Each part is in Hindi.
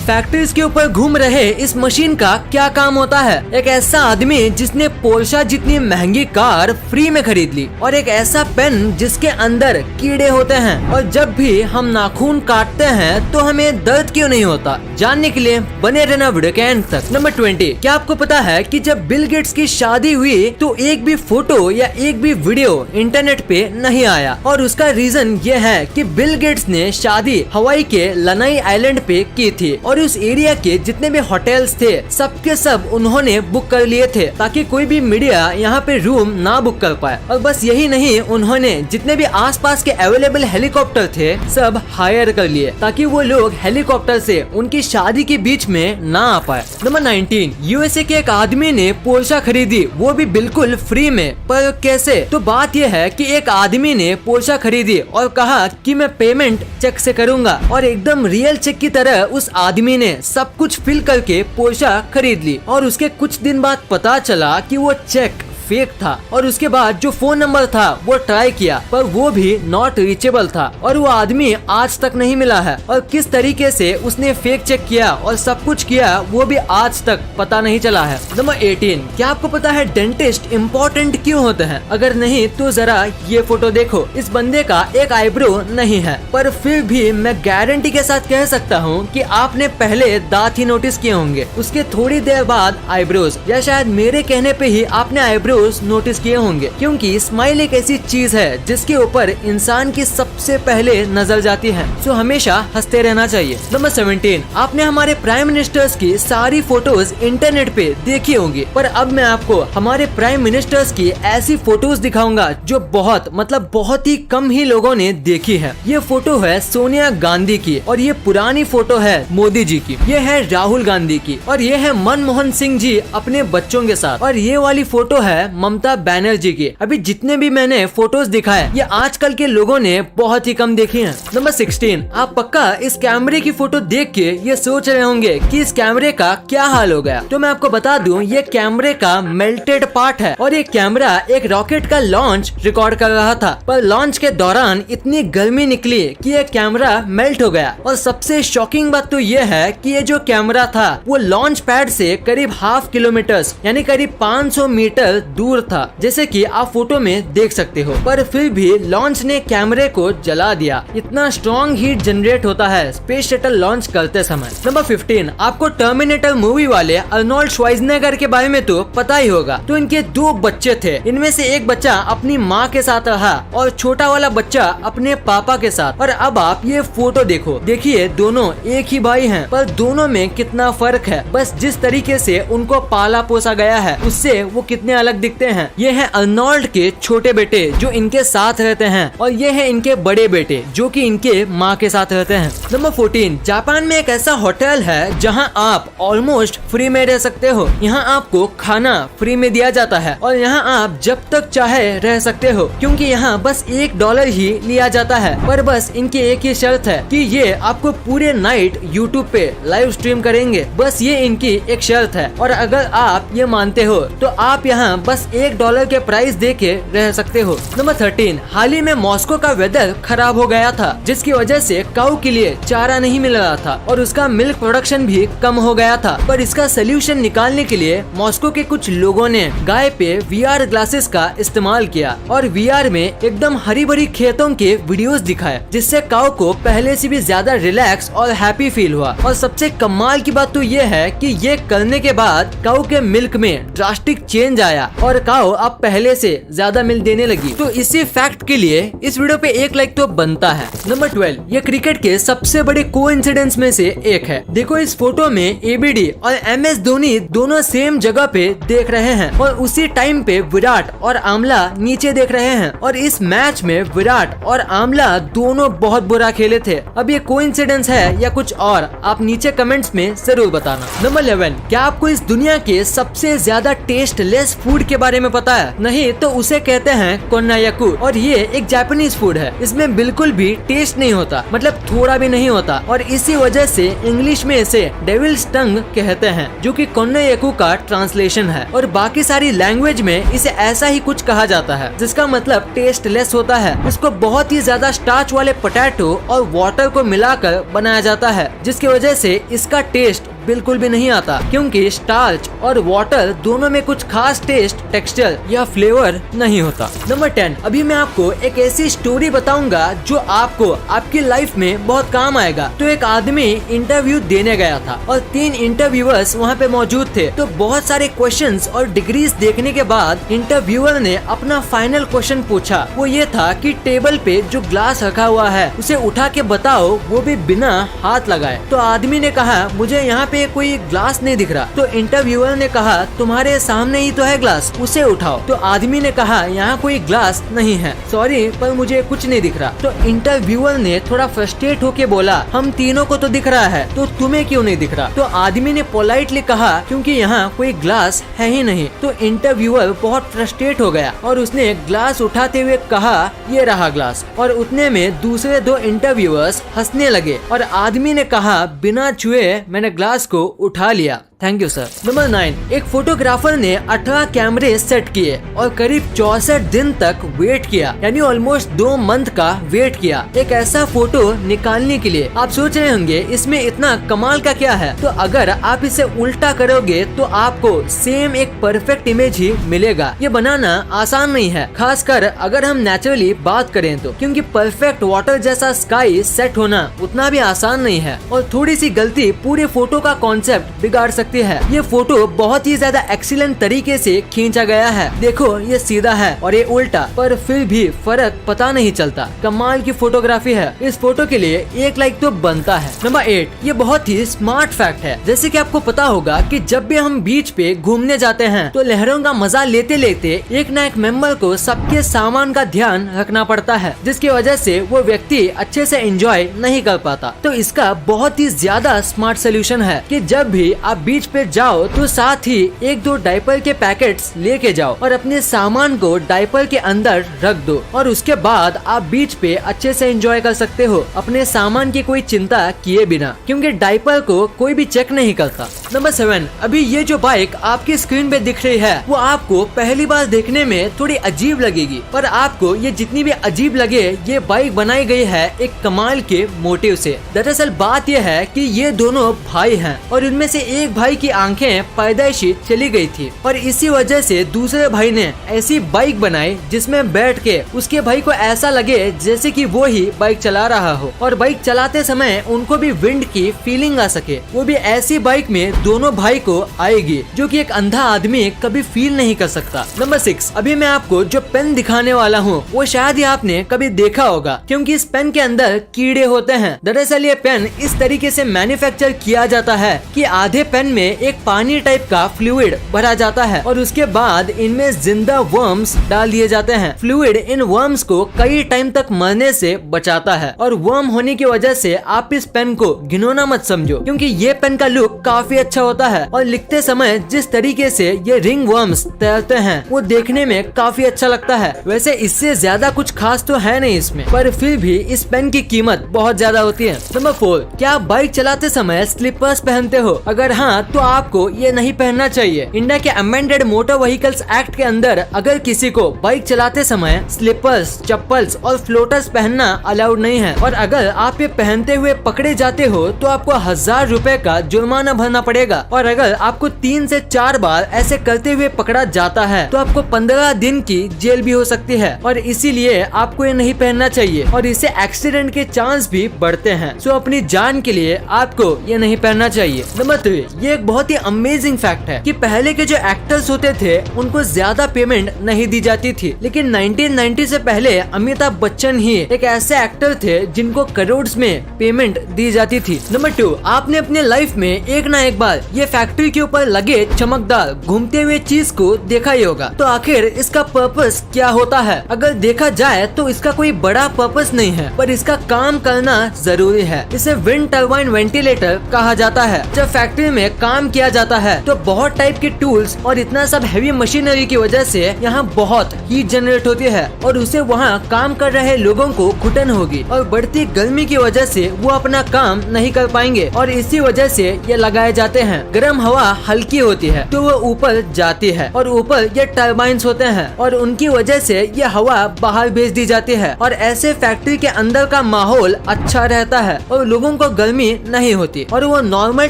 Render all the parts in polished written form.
फैक्ट्रीज के ऊपर घूम रहे इस मशीन का क्या काम होता है? एक ऐसा आदमी जिसने पोर्शा जितनी महंगी कार फ्री में खरीद ली, और एक ऐसा पेन जिसके अंदर कीड़े होते हैं, और जब भी हम नाखून काटते हैं तो हमें दर्द क्यों नहीं होता? जानने के लिए बने रहना वीडियो के एंड तक। नंबर 20, क्या आपको पता है कि जब बिल गेट्स की शादी हुई तो एक भी फोटो या एक भी वीडियो इंटरनेट पे नहीं आया, और उसका रीजन ये है कि बिल गेट्स ने शादी हवाई के लनाई आइलैंड पे की थी, और उस एरिया के जितने भी होटल्स थे सबके सब उन्होंने बुक कर लिए थे ताकि कोई भी मीडिया यहाँ पे रूम ना बुक कर पाए। और बस यही नहीं, उन्होंने जितने भी आसपास के अवेलेबल हेलीकॉप्टर थे सब हायर कर लिए ताकि वो लोग हेलीकॉप्टर से उनकी शादी के बीच में ना आ पाए। नंबर 19, यूएसए के एक आदमी ने पोर्शा खरीदी, वो भी बिल्कुल फ्री में। पर कैसे? तो बात यह है कि एक आदमी ने पोर्शा खरीदी और कहा कि मैं पेमेंट चेक से करूंगा, और एकदम रियल चेक की तरह उस आदमी ने सब कुछ फिल करके पोर्शा खरीद ली। और उसके कुछ दिन बाद पता चला कि वो चेक फेक था, और उसके बाद जो फोन नंबर था वो ट्राई किया पर वो भी नॉट रीचेबल था, और वो आदमी आज तक नहीं मिला है। और किस तरीके से उसने फेक चेक किया और सब कुछ किया वो भी आज तक पता नहीं चला है। नंबर 18, क्या आपको पता है डेंटिस्ट इम्पोर्टेंट क्यों होते हैं? अगर नहीं तो जरा ये फोटो देखो। इस बंदे का एक आईब्रो नहीं है, पर फिर भी मैं गारंटी के साथ कह सकता हूँ कि आपने पहले दांत ही नोटिस किए होंगे, उसके थोड़ी देर बाद आईब्रोज, या शायद मेरे कहने पे ही आपने आईब्रो नोटिस किए होंगे, क्योंकि स्माइल एक ऐसी चीज है जिसके ऊपर इंसान की सबसे पहले नजर जाती है, सो हमेशा हंसते रहना चाहिए। नंबर 17, आपने हमारे प्राइम मिनिस्टर्स की सारी फोटोज इंटरनेट पे देखी होंगी, पर अब मैं आपको हमारे प्राइम मिनिस्टर्स की ऐसी फोटोज दिखाऊंगा जो बहुत ही कम ही लोगों ने देखी है। ये फोटो है सोनिया गांधी की, और ये पुरानी फोटो है मोदी जी की, ये है राहुल गांधी की, और ये है मनमोहन सिंह जी अपने बच्चों के साथ, और ये वाली फोटो है ममता बनर्जी की। अभी जितने भी मैंने फोटोज दिखाए ये आजकल के लोगों ने बहुत ही कम देखी हैं। नंबर 16, आप पक्का इस कैमरे की फोटो देख के ये सोच रहे होंगे कि इस कैमरे का क्या हाल हो गया। तो मैं आपको बता दूं, ये कैमरे का मेल्टेड पार्ट है, और ये कैमरा एक रॉकेट का लॉन्च रिकॉर्ड कर रहा था, पर लॉन्च के दौरान इतनी गर्मी निकली कि ये कैमरा मेल्ट हो गया। और सबसे शॉकिंग बात तो ये है कि ये जो कैमरा था वो लॉन्च पैड से करीब ½ किलोमीटर यानी करीब 500 मीटर दूर था, जैसे कि आप फोटो में देख सकते हो, पर फिर भी लॉन्च ने कैमरे को जला दिया। इतना स्ट्रॉन्ग हीट जनरेट होता है स्पेस शटल लॉन्च करते समय। नंबर 15, आपको टर्मिनेटर मूवी वाले अर्नोल्ड श्वार्ज़नेगर के बारे में तो पता ही होगा। तो इनके 2 बच्चे थे, इनमें से एक बच्चा अपनी माँ के साथ रहा और छोटा वाला बच्चा अपने पापा के साथ। और अब आप ये फोटो देखो, देखिए दोनों एक ही भाई हैं, पर दोनों में कितना फर्क है। बस जिस तरीके से उनको पाला पोसा गया है उससे वो कितने अलग दिखते हैं। ये है अर्नोल्ड के छोटे बेटे जो इनके साथ रहते हैं, और ये है इनके बड़े बेटे जो कि इनके माँ के साथ रहते हैं। नंबर 14, जापान में एक ऐसा होटल है जहाँ आप ऑलमोस्ट फ्री में रह सकते हो। यहाँ आपको खाना फ्री में दिया जाता है, और यहाँ आप जब तक चाहे रह सकते हो, क्योंकि यहाँ बस $1 ही लिया जाता है। पर बस इनकी एक ही शर्त है कि ये आपको पूरे नाइट यूट्यूब पे लाइव स्ट्रीम करेंगे, बस ये इनकी एक शर्त है। और अगर आप ये मानते हो तो आप यहाँ बस $1 के प्राइस दे के रह सकते हो। नंबर 13, हाल ही में मॉस्को का वेदर खराब हो गया था, जिसकी वजह से काऊ के लिए चारा नहीं मिल रहा था, और उसका मिल्क प्रोडक्शन भी कम हो गया था। पर इसका सोल्यूशन निकालने के लिए मॉस्को के कुछ लोगों ने गाय पे VR ग्लासेस का इस्तेमाल किया, और VR में एकदम हरी भरी खेतों के वीडियोस दिखाए, जिससे काऊ को पहले से भी ज्यादा रिलैक्स और हैप्पी फील हुआ। और सबसे कमाल की बात तो ये है कि ये करने के बाद काऊ के मिल्क में ड्रास्टिक चेंज आया, और काऊ अब पहले से ज्यादा मिल्क देने लगी। तो इसी फैक्ट के लिए इस वीडियो पे 1 लाइक तो बनता है। नंबर 12, ये क्रिकेट के सबसे बड़े कोइंसिडेंस में से एक है। देखो इस फोटो में ABD और MS धोनी दोनों सेम जगह पे देख रहे हैं, और उसी टाइम पे विराट और आमला नीचे देख रहे हैं। और इस मैच में विराट और आमला दोनों बहुत बुरा खेले थे। अब ये कोइंसिडेंस है या कुछ और, आप नीचे कमेंट्स में जरूर बताना। नंबर 11, क्या आपको इस दुनिया के सबसे ज्यादा टेस्टलेस फूड के बारे में पता है? नहीं तो उसे कहते हैं कोन्नायाकू और ये एक जापानीज फूड है। इसमें बिल्कुल भी टेस्ट नहीं होता, मतलब थोड़ा भी नहीं होता, और इसी वजह से इंग्लिश में इसे डेविल्स टंग कहते हैं, जो कि कोन्नायाकू का ट्रांसलेशन है। और बाकी सारी लैंग्वेज में इसे ऐसा ही कुछ कहा जाता है, जिसका मतलब टेस्टलेस होता है। इसको बहुत ही ज्यादा स्टार्च वाले पोटैटो और वाटर को मिलाकर बनाया जाता है, जिसकी वजह से इसका टेस्ट बिल्कुल भी नहीं आता, क्योंकि स्टार्च और वाटर दोनों में कुछ खास टेस्ट, टेक्सचर या फ्लेवर नहीं होता। नंबर 10, अभी मैं आपको एक ऐसी स्टोरी बताऊंगा जो आपको आपकी लाइफ में बहुत काम आएगा। तो एक आदमी इंटरव्यू देने गया था और 3 इंटरव्यूअर्स वहाँ पे मौजूद थे। तो बहुत सारे क्वेश्चंस और डिग्रीज देखने के बाद इंटरव्यूअर ने अपना फाइनल क्वेश्चन पूछा। वो ये था कि टेबल पे जो ग्लास रखा हुआ है उसे उठा के बताओ, वो भी बिना हाथ लगाए। तो आदमी ने कहा मुझे यहाँ पे कोई ग्लास नहीं दिख रहा। तो इंटरव्यूअर ने कहा तुम्हारे सामने ही तो है ग्लास, उसे उठाओ। तो आदमी ने कहा यहाँ कोई ग्लास नहीं है, सॉरी पर मुझे कुछ नहीं दिख रहा। तो इंटरव्यूअर ने थोड़ा फ्रस्ट्रेट होके बोला हम तीनों को तो दिख रहा है, तो तुम्हें क्यों नहीं दिख रहा? तो आदमी ने पोलाइटली कहा क्योंकि यहाँ कोई ग्लास है ही नहीं। तो इंटरव्यूअर बहुत फ्रस्ट्रेट हो गया और उसने ग्लास उठाते हुए कहा ये रहा ग्लास। और उतने में दूसरे 2 इंटरव्यूअर्स हंसने लगे और आदमी ने कहा बिना छुए मैंने ग्लास को उठा लिया। Thank you sir. नंबर 9, एक फोटोग्राफर ने 18 कैमरे सेट किए और करीब 64 दिन तक वेट किया, यानी ऑलमोस्ट 2 मंथ का वेट किया एक ऐसा फोटो निकालने के लिए। आप सोच रहे होंगे इसमें इतना कमाल का क्या है? तो अगर आप इसे उल्टा करोगे तो आपको सेम एक परफेक्ट इमेज ही मिलेगा। ये बनाना आसान नहीं है, खासकर अगर हम नेचुरली बात करें तो, क्योंकि परफेक्ट वाटर जैसा स्काई सेट होना उतना भी आसान नहीं है और थोड़ी सी गलती पूरे फोटो का कॉन्सेप्ट बिगाड़ सकती है। ये फोटो बहुत ही ज्यादा एक्सीलेंट तरीके से खींचा गया है। देखो ये सीधा है और ये उल्टा, पर फिर भी फर्क पता नहीं चलता। कमाल की फोटोग्राफी है। इस फोटो के लिए 1 लाइक तो बनता है। नंबर 8, ये बहुत ही स्मार्ट फैक्ट है। जैसे कि आपको पता होगा कि जब भी हम बीच पे घूमने जाते हैं तो लहरों का मजा लेते लेते एक न एक मेंबर को सबके सामान का ध्यान रखना पड़ता है, जिसकी वजह से वो व्यक्ति अच्छे से एंजॉय नहीं कर पाता। तो इसका बहुत ही ज्यादा स्मार्ट सोल्यूशन है कि जब भी आप बीच पे जाओ तो साथ ही 1-2 डायपर के पैकेट्स लेके जाओ और अपने सामान को डायपर के अंदर रख दो और उसके बाद आप बीच पे अच्छे से एंजॉय कर सकते हो अपने सामान की कोई चिंता किए बिना, क्योंकि डायपर को कोई भी चेक नहीं करता। नंबर 7, अभी ये जो बाइक आपकी स्क्रीन पे दिख रही है वो आपको पहली बार देखने में थोड़ी अजीब लगेगी, पर आपको ये जितनी भी अजीब लगे ये बाइक बनाई गई है एक कमाल के मोटिव से। दरअसल बात यह है कि ये दोनों भाई हैं और इनमें से एक भाई की आंखें पैदाइशी चली गई थी और इसी वजह से दूसरे भाई ने ऐसी बाइक बनाई जिसमें बैठ के उसके भाई को ऐसा लगे जैसे कि वो ही बाइक चला रहा हो और बाइक चलाते समय उनको भी विंड की फीलिंग आ सके। वो भी ऐसी बाइक में दोनों भाई को आएगी जो कि एक अंधा आदमी कभी फील नहीं कर सकता। नंबर 6, अभी मैं आपको जो पेन दिखाने वाला हूँ वो शायद ही आपने कभी देखा होगा, क्योंकि इस पेन के अंदर कीड़े होते हैं। दरअसल ये पेन इस तरीके से मैन्युफैक्चर किया जाता है कि आधे पेन में एक पानी टाइप का फ्लूइड भरा जाता है और उसके बाद इनमें जिंदा वर्म्स डाल दिए जाते हैं। फ्लूइड इन वर्म्स को कई टाइम तक मरने से बचाता है और वर्म होने की वजह से आप इस पेन को घिनौना मत समझो, क्योंकि ये पेन का लुक काफी अच्छा होता है और लिखते समय जिस तरीके से ये रिंग वर्म्स तैरते हैं वो देखने में काफी अच्छा लगता है। वैसे इससे ज्यादा कुछ खास तो है नहीं इसमें, पर फिर भी इस पेन की कीमत बहुत ज्यादा होती है। नंबर 4, क्या आप बाइक चलाते समय स्लीपर्स पहनते हो? अगर हाँ तो आपको ये नहीं पहनना चाहिए। इंडिया के अमेंडेड मोटर व्हीकल्स एक्ट के अंदर अगर किसी को बाइक चलाते समय स्लीपर्स, चप्पल्स और फ्लोटर्स पहनना अलाउड नहीं है और अगर आप ये पहनते हुए पकड़े जाते हो तो आपको 1000 रुपए का जुर्माना भरना पड़ेगा और अगर आपको 3 से 4 बार ऐसे करते हुए पकड़ा जाता है तो आपको 15 दिन की जेल भी हो सकती है और इसीलिए आपको ये नहीं पहनना चाहिए और इससे एक्सीडेंट के चांस भी बढ़ते हैं। सो अपनी जान के लिए आपको ये नहीं पहनना चाहिए। नंबर 3, ये एक बहुत ही अमेजिंग फैक्ट है कि पहले के जो एक्टर्स होते थे उनको ज्यादा पेमेंट नहीं दी जाती थी, लेकिन 1990 से पहले अमिताभ बच्चन ही एक ऐसे एक्टर थे जिनको करोड़ में पेमेंट दी जाती थी। नंबर 2, आपने अपने लाइफ में एक ना एक बार ये फैक्ट्री के ऊपर लगे चमकदार घूमते हुए चीज को देखा ही होगा। तो आखिर इसका पर्पस क्या होता है? अगर देखा जाए तो इसका कोई बड़ा पर्पस नहीं है, पर इसका काम करना जरूरी है। इसे विंड टर्बाइन वेंटिलेटर कहा जाता है। जब फैक्ट्री में काम किया जाता है। तो बहुत टाइप के टूल्स और इतना सब हैवी मशीनरी की वजह से यहाँ बहुत हीट जनरेट होती है और उसे वहाँ काम कर रहे लोगों को घुटन होगी और बढ़ती गर्मी की वजह से वो अपना काम नहीं कर पाएंगे और इसी वजह से ये लगाए जाते हैं। गर्म हवा हल्की होती है तो वो ऊपर जाती है और ऊपर ये टर्बाइंस होते हैं और उनकी वजह से ये हवा बाहर भेज दी जाती है और ऐसे फैक्ट्री के अंदर का माहौल अच्छा रहता है और लोगों को गर्मी नहीं होती और वो नॉर्मल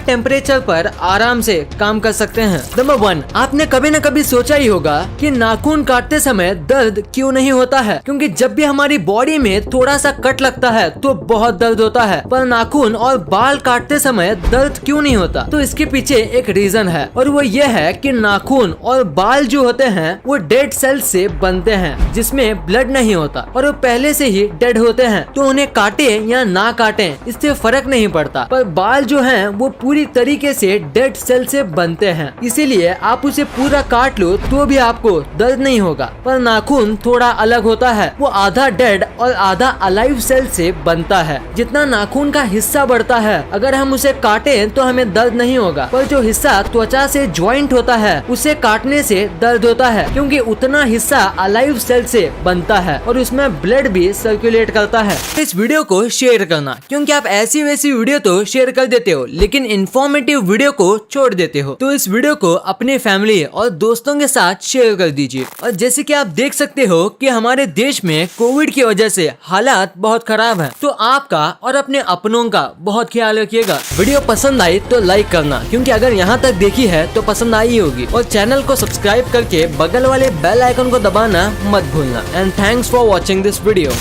टेम्परेचर पर आराम से काम कर सकते हैं। नंबर 1, आपने कभी न कभी सोचा ही होगा कि नाखून काटते समय दर्द क्यों नहीं होता है, क्योंकि जब भी हमारी बॉडी में थोड़ा सा कट लगता है तो बहुत दर्द होता है, पर नाखून और बाल काटते समय दर्द क्यों नहीं होता? तो इसके पीछे एक रीजन है और वो ये है कि नाखून और बाल जो होते हैं वो डेड सेल्स से बनते हैं जिसमें ब्लड नहीं होता और वो पहले से ही डेड होते हैं, तो उन्हें काटे या ना काटे इससे फर्क नहीं पड़ता। पर बाल जो हैं वो पूरी तरीके से डेड सेल से बनते हैं, इसीलिए आप उसे पूरा काट लो तो भी आपको दर्द नहीं होगा। पर नाखून थोड़ा अलग होता है, वो आधा डेड और आधा अलाइव सेल से बनता है। जितना नाखून का हिस्सा बढ़ता है अगर हम उसे काटे तो हमें दर्द नहीं होगा, पर जो हिस्सा त्वचा से ज्वाइंट होता है उसे काटने से दर्द होता है, क्योंकि उतना हिस्सा अलाइव सेल से बनता है और उसमें ब्लड भी सर्कुलेट करता है। इस वीडियो को शेयर करना, क्योंकि आप ऐसी वैसी वीडियो तो शेयर कर देते हो लेकिन इंफॉर्मेटिव वीडियो को छोड़ देते हो। तो इस वीडियो को अपने फैमिली और दोस्तों के साथ शेयर कर दीजिए। और जैसे कि आप देख सकते हो कि हमारे देश में कोविड की वजह से हालात बहुत खराब है, तो आपका और अपने अपनों का बहुत ख्याल रखिएगा। वीडियो पसंद आई तो लाइक करना, क्योंकि अगर यहाँ तक देखी है तो पसंद आई होगी, और चैनल को सब्सक्राइब करके बगल वाले बेल आइकन को दबाना मत भूलना। And thanks for watching this video.